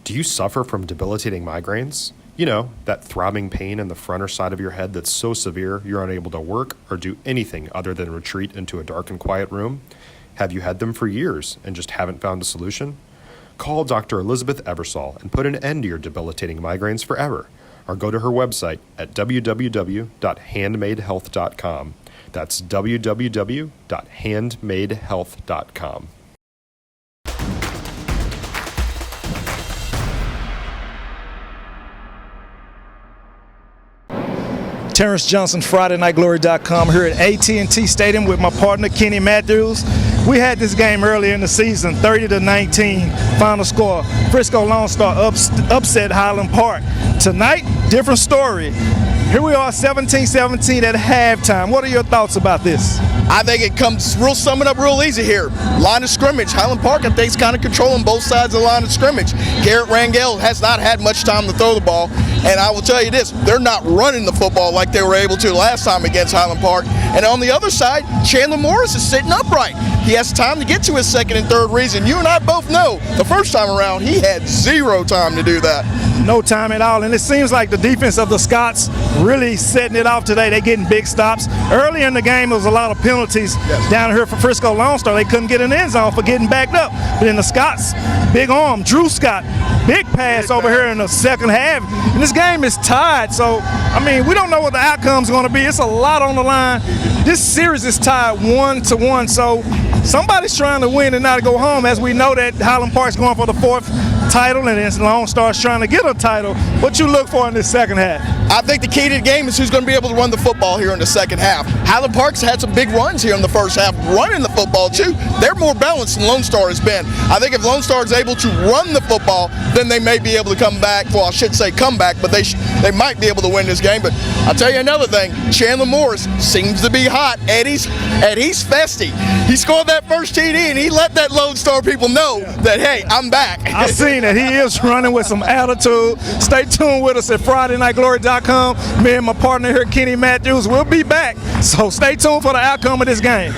Do you suffer from debilitating migraines? You know, that throbbing pain in the front or side of your head that's so severe you're unable to work or do anything other than retreat into a dark and quiet room? Have you had them for years and just haven't found a solution? Call Dr. Elizabeth Eversole and put an end to your debilitating migraines forever, or go to her website at www.handmadehealth.com. That's www.handmadehealth.com. Terrence Johnson, FridayNightGlory.com, here at AT&T Stadium with my partner Kenny Matthews. We had this game earlier in the season, 30-19 final score. Frisco Lone Star upset Highland Park. Tonight, different story. Here we are, 17-17 at halftime. What are your thoughts about this? I think it comes summing up real easy here. Line of scrimmage. Highland Park, I think, is kind of controlling both sides of the line of scrimmage. Garrett Rangel has not had much time to throw the ball. And I will tell you this, they're not running the football like they were able to last time against Highland Park. And on the other side, Chandler Morris is sitting upright. He has time to get to his second and third reads. And you and I both know the first time around, he had zero time to do that. No time at all. And it seems like the defense of the Scots really setting it off today. They're getting big stops. Early in the game, there was a lot of penalties down here for Frisco Lone Star. They couldn't get an end zone for getting backed up. But then the Scots, big arm, Drew Scott, big pass over here in the second half. And this game is tied. So, I mean, we don't know what the outcome's going to be. It's a lot on the line. This series is tied 1-1. So somebody's trying to win and not go home, as we know that Highland Park's going for the fourth title and then Lone Star's trying to get a title. What you look for in this second half? I think the key to the game is who's going to be able to run the football here in the second half. Highland Park's had some big runs here in the first half, running the football too. They're more balanced than Lone Star has been. I think if Lone Star is able to run the football, then they may be able to come back. Well, I shouldn't say come back, but they might be able to win this game. But I'll tell you another thing, Chandler Morris seems to be hot. Eddie's festy. He scored that first TD and he let that Lone Star people know that, hey, I'm back. I've seen it. He is running with some attitude. Stay tuned with us at FridayNightGlory.com. Me and my partner here, Kenny Matthews, will be back. So stay tuned for the outcome of this game.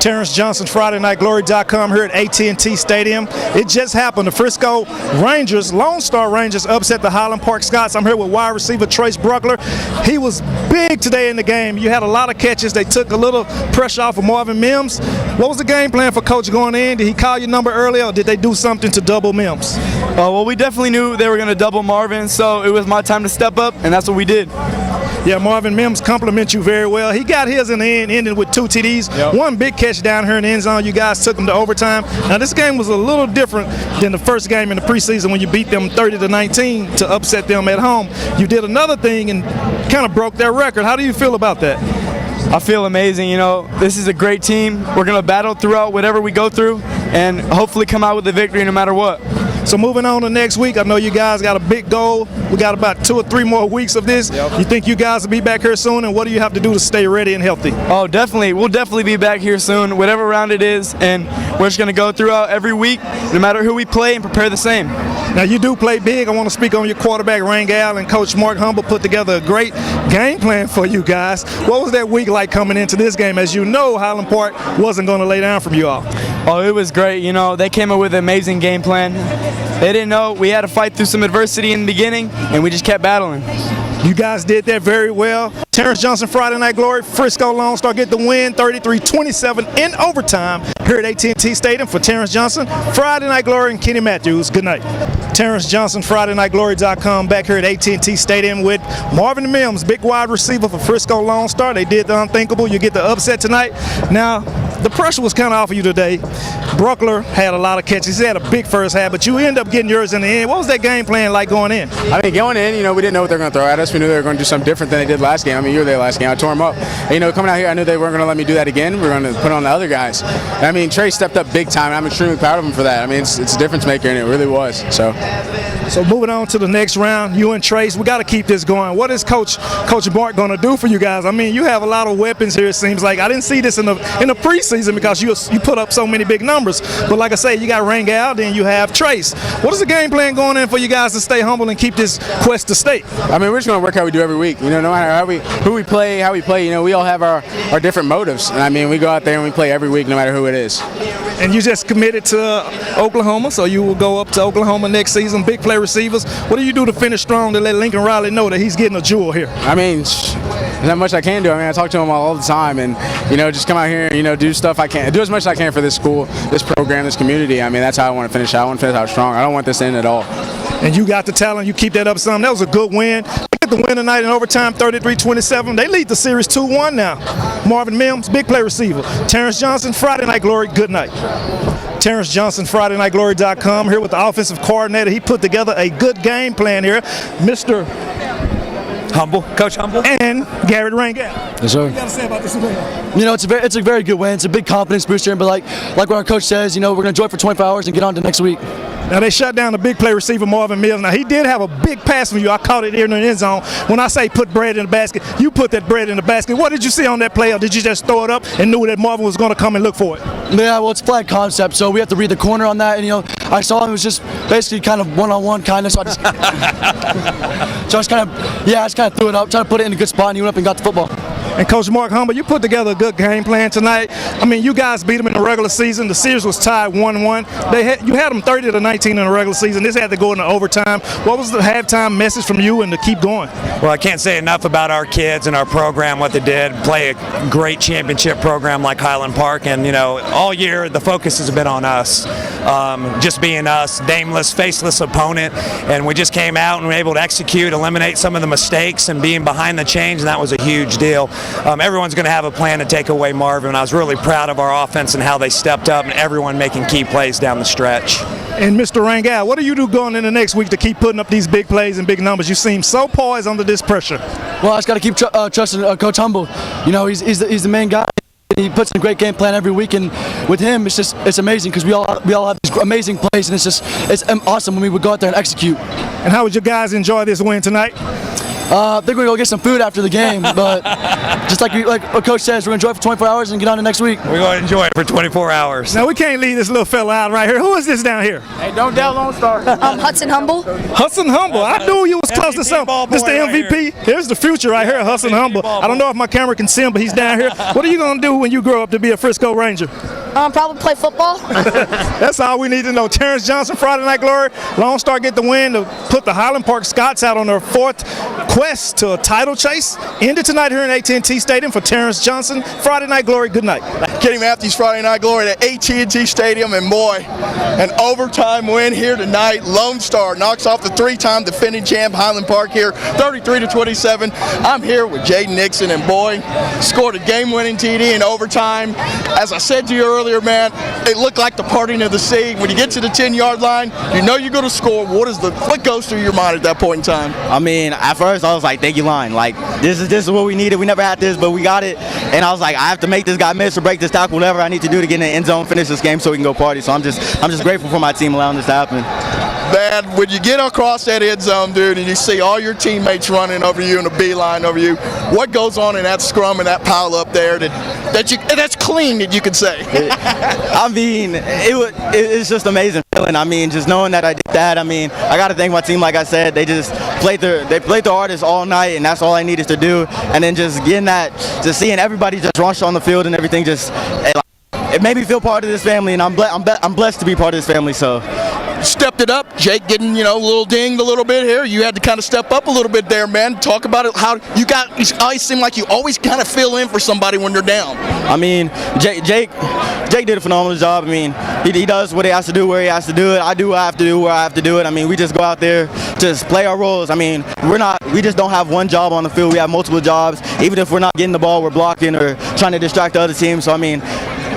Terrence Johnson, FridayNightGlory.com, here at AT&T Stadium. It just happened. The Frisco Rangers, Lone Star Rangers, upset the Highland Park Scots. I'm here with wide receiver Trace Bruckler. He was big today in the game. You had a lot of catches. They took a little pressure off of Marvin Mimms. What was the game plan for Coach going in? Did he call your number earlier, or did they do something to double Mimms? Well, we definitely knew they were going to double Marvin, so it was my time to step up, and that's what we did. Yeah, Marvin Mimms compliments you very well. He got his in the end, ending with 2 TDs. Yep. One big catch down here in the end zone. You guys took him to overtime. Now, this game was a little different than the first game in the preseason when you beat them 30-19 to upset them at home. You did another thing and kind of broke their record. How do you feel about that? I feel amazing. You know, this is a great team. We're going to battle throughout whatever we go through and hopefully come out with a victory no matter what. So moving on to next week, I know you guys got a big goal. We got about 2 or 3 more weeks of this. Yep. You think you guys will be back here soon, and what do you have to do to stay ready and healthy? Oh, definitely. We'll definitely be back here soon, whatever round it is, and we're just going to go throughout every week, no matter who we play, and prepare the same. Now, you do play big. I want to speak on your quarterback, Rangel, and Coach Mark Humble put together a great game plan for you guys. What was that week like coming into this game? As you know, Highland Park wasn't going to lay down from you all. Oh, it was great. You know, they came up with an amazing game plan. They didn't know we had to fight through some adversity in the beginning, and we just kept battling. You guys did that very well. Terrence Johnson, Friday Night Glory. Frisco Lone Star get the win, 33-27 in overtime here at AT&T Stadium. For Terrence Johnson, Friday Night Glory, and Kenny Matthews. Good night. Terrence Johnson, FridayNightGlory.com, back here at AT&T Stadium with Marvin Mimms, big wide receiver for Frisco Lone Star. They did the unthinkable. You get the upset tonight. Now, the pressure was kind of off of you today. Bruckler had a lot of catches. He had a big first half, but you end up getting yours in the end. What was that game plan like going in? I mean, going in, we didn't know what they were going to throw at us. We knew they were going to do something different than they did last game. I mean, you were there last game. I tore them up. And, coming out here, I knew they weren't going to let me do that again. We were going to put on the other guys. I mean, Trey stepped up big time, and I'm extremely proud of him for that. I mean, it's a difference maker, and it really was. So moving on to the next round, you and Trace, we got to keep this going. What is Coach Mark going to do for you guys? I mean, you have a lot of weapons here, it seems like. I didn't see this in the preseason. next season because you put up so many big numbers. But like I say, you got Rangel, then you have Trace. What is the game plan going in for you guys to stay humble and keep this quest to state? I mean, we're just going to work how we do every week. You know, no matter who we play, how we play, you know, we all have our different motives. And I mean, we go out there and we play every week no matter who it is. And you just committed to Oklahoma, so you will go up to Oklahoma next season. Big play receivers. What do you do to finish strong to let Lincoln Riley know that he's getting a jewel here? I mean, there's not much I can do. I mean, I talk to him all the time, and you know, just come out here and, you know, do stuff I can, do as much as I can for this school, this program, this community. I mean, that's how I want to finish. I want to finish out strong. I don't want this to end at all. And you got the talent. You keep that up some. That was a good win. They get the win tonight in overtime, 33-27. They lead the series 2-1 now. Marvin Mimms, big play receiver. Terrence Johnson, Friday Night Glory, good night. Terrence Johnson, FridayNightGlory.com, here with the offensive coordinator. He put together a good game plan here. Mr. Humble, Coach Humble, and Garrett Rangel. Yes, sir. What you got to say about this win? You know, it's a very good win. It's a big confidence booster, but like what our coach says, you know, we're going to enjoy it for 24 hours and get on to next week. Now, they shut down the big play receiver, Marvin Mills. Now, he did have a big pass from you. I caught it here in the end zone. When I say put bread in the basket, you put that bread in the basket. What did you see on that play, or did you just throw it up and knew that Marvin was going to come and look for it? Yeah, well, it's flag concept, so we have to read the corner on that. And, you know, I saw him, it was just basically kind of one-on-one kind of, so I just kind of threw it up, tried to put it in a good spot, and he went up and got the football. And Coach Mark Humble, you put together a good game plan tonight. I mean, you guys beat them in the regular season. The series was tied 1-1. You had them 30-19 in the regular season. This had to go into overtime. What was the halftime message from you and to keep going? Well, I can't say enough about our kids and our program, what they did. Play a great championship program like Highland Park, and you know, all year the focus has been on us, just being us, nameless, faceless opponent, and we just came out and were able to execute, eliminate some of the mistakes, and being behind the chains, and that was a huge deal. Everyone's going to have a plan to take away Marvin. I was really proud of our offense and how they stepped up, and everyone making key plays down the stretch. And Mr. Rangel, what do you do going into next week to keep putting up these big plays and big numbers? You seem so poised under this pressure. Well, I just got to keep trusting Coach Humble. You know, he's the main guy. He puts in a great game plan every week, and with him, it's amazing because we all have these amazing plays, and it's awesome when we would go out there and execute. And how would you guys enjoy this win tonight? They're going to go get some food after the game, but just like what Coach says, we're going to enjoy it for 24 hours and get on to next week. We're going to enjoy it for 24 hours. Now, we can't leave this little fella out right here. Who is this down here? Hey, don't doubt Lone Star. Hudson Humble. Hudson Humble. I knew you was close to something. This the MVP. Right Here's the future right here, Hudson Humble. I don't know if my camera can see him, but he's down here. What are you going to do when you grow up to be a Frisco Ranger? Probably play football. That's all we need to know. Terrence Johnson, Friday Night Glory. Lone Star get the win to put the Highland Park Scots out on their fourth quest to a title chase. Ended tonight here in AT&T Stadium for Terrence Johnson. Friday Night Glory. Good night. Kenny Matthews, Friday Night Glory at AT&T Stadium, and boy, an overtime win here tonight. Lone Star knocks off the three-time defending champ Highland Park here, 33-27. I'm here with Jaden Nixon, and boy, scored a game-winning TD in overtime. As I said to you earlier, man, it looked like the parting of the sea. When you get to the 10-yard line, you know you're going to score. What goes through your mind at that point in time? I mean, at first I was like, thank you, line. Like, this is what we needed. We never had this, but we got it. And I was like, I have to make this guy miss or break this tackle, whatever I need to do to get in the end zone, finish this game so we can go party. So I'm just grateful for my team allowing this to happen. Man, when you get across that end zone, dude, and you see all your teammates running over you and a beeline over you, what goes on in that scrum and that pile up there that's clean, that you could say? I mean, it's just amazing feeling. I mean, just knowing that I did that. I mean, I got to thank my team. Like I said, they just played their hardest all night, and that's all I needed to do. And then just getting that, just seeing everybody just rush on the field and everything, it made me feel part of this family, and I'm blessed to be part of this family. So. Stepped it up. Jake getting, a little dinged a little bit here. You had to kind of step up a little bit there, man. Talk about it. How you always seem like you always kind of fill in for somebody when they're down. I mean, Jake did a phenomenal job. I mean, he does what he has to do where he has to do it. I do what I have to do where I have to do it. I mean, we just go out there, just play our roles. I mean, we just don't have one job on the field. We have multiple jobs. Even if we're not getting the ball, we're blocking or trying to distract the other team. So, I mean,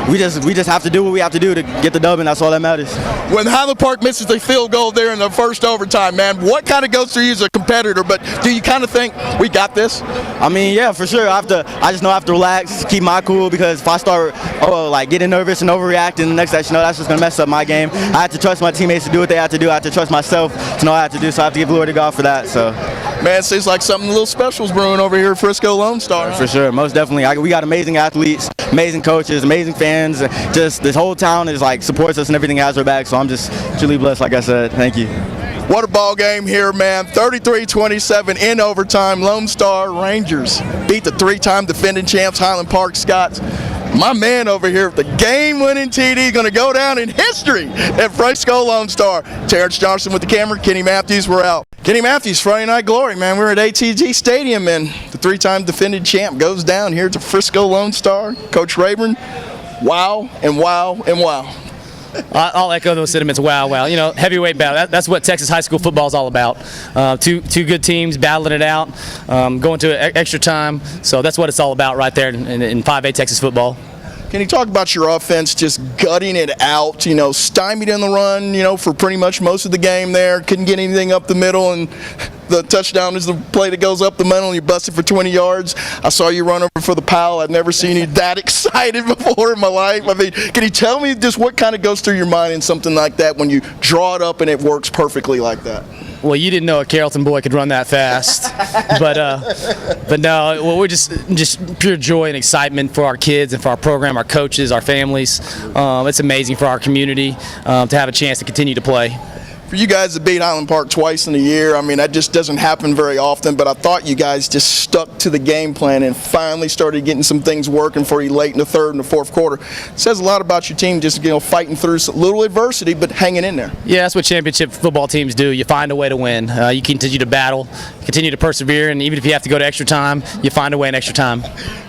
we just have to do what we have to do to get the dub, and that's all that matters. When Highland Park misses the field goal there in the first overtime, man, what kind of goes through you as a competitor? But do you kind of think, we got this? I mean, yeah, for sure. I just know I have to relax, keep my cool, because if I start getting nervous and overreacting, the next thing you know, that's just going to mess up my game. I have to trust my teammates to do what they have to do. I have to trust myself to know what I have to do, so I have to give glory to God for that. So. Man, it seems like something a little special's brewing over here at Frisco Lone Star. For sure, most definitely. We got amazing athletes, amazing coaches, amazing fans. Just this whole town is like supports us and everything has our back. So I'm just truly blessed. Like I said, thank you. What a ball game here, man. 33-27 in overtime. Lone Star Rangers beat the three-time defending champs Highland Park Scots. My man over here, the game-winning TD, going to go down in history at Frisco Lone Star. Terrence Johnson with the camera. Kenny Matthews, we're out. Kenny Matthews, Friday Night Glory, man. We're at AT&T Stadium, and the three-time defending champ goes down here to Frisco Lone Star. Coach Rayburn, wow and wow and wow. I'll echo those sentiments. Wow. You know, heavyweight battle. That's what Texas high school football is all about. Two good teams battling it out, going to extra time. So that's what it's all about right there in 5A Texas football. Can you talk about your offense just gutting it out, you know, stymied in the run, you know, for pretty much most of the game there, couldn't get anything up the middle, and the touchdown is the play that goes up the middle and you bust it for 20 yards. I saw you run over for the pile. I've never seen you that excited before in my life. I mean, can you tell me just what kind of goes through your mind in something like that when you draw it up and it works perfectly like that? Well, you didn't know a Carrollton boy could run that fast, but no. Well, we're just pure joy and excitement for our kids and for our program, our coaches, our families. It's amazing for our community to have a chance to continue to play. For you guys to beat Highland Park twice in a year, I mean, that just doesn't happen very often, but I thought you guys just stuck to the game plan and finally started getting some things working for you late in the third and the fourth quarter. It says a lot about your team, just, you know, fighting through a little adversity, but hanging in there. Yeah, that's what championship football teams do. You find a way to win. You continue to battle, continue to persevere, and even if you have to go to extra time, you find a way in extra time.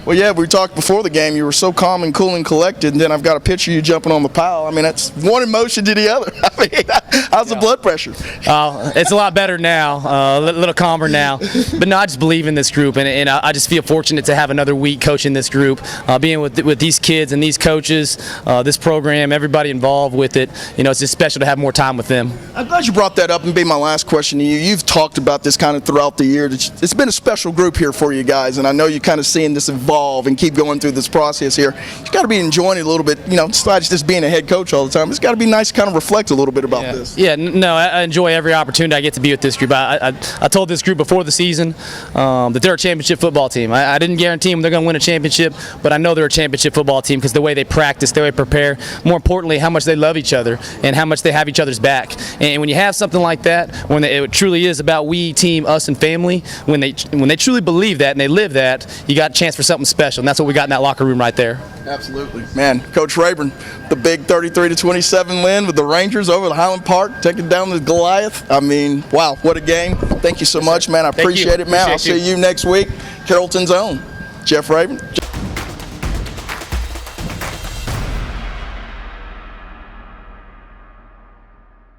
Well, yeah, we talked before the game. You were so calm and cool and collected, and then I've got a picture of you jumping on the pile. I mean, that's one emotion to the other. I mean, how's the blood pressure? It's a lot better now, a little calmer now. But no, I just believe in this group, and I just feel fortunate to have another week coaching this group, being with these kids and these coaches, this program, everybody involved with it. You know, it's just special to have more time with them. I'm glad you brought that up, and be my last question to you. You've talked about this kind of throughout the year. It's been a special group here for you guys, and I know you're kind of seeing this evolve and keep going through this process here. You've got to be enjoying it a little bit, you know, besides just being a head coach all the time. It's got to be nice to kind of reflect a little bit about this. Yeah, no, I enjoy every opportunity I get to be with this group. I told this group before the season that they're a championship football team. I didn't guarantee them they're going to win a championship, but I know they're a championship football team because the way they practice, the way they prepare, more importantly, how much they love each other and how much they have each other's back. And when you have something like that, when it truly is about we, team, us, and family, when they truly believe that and they live that, you got a chance for something special, and that's what we got in that locker room right there. Absolutely. Man, Coach Rayburn, the big 33-27 win with the Rangers over at Highland Park, taking down the Goliath. I mean, wow, what a game. Thank you so much, man. I appreciate it, man. I'll see you next week. Carrollton's own Jeff Rayburn.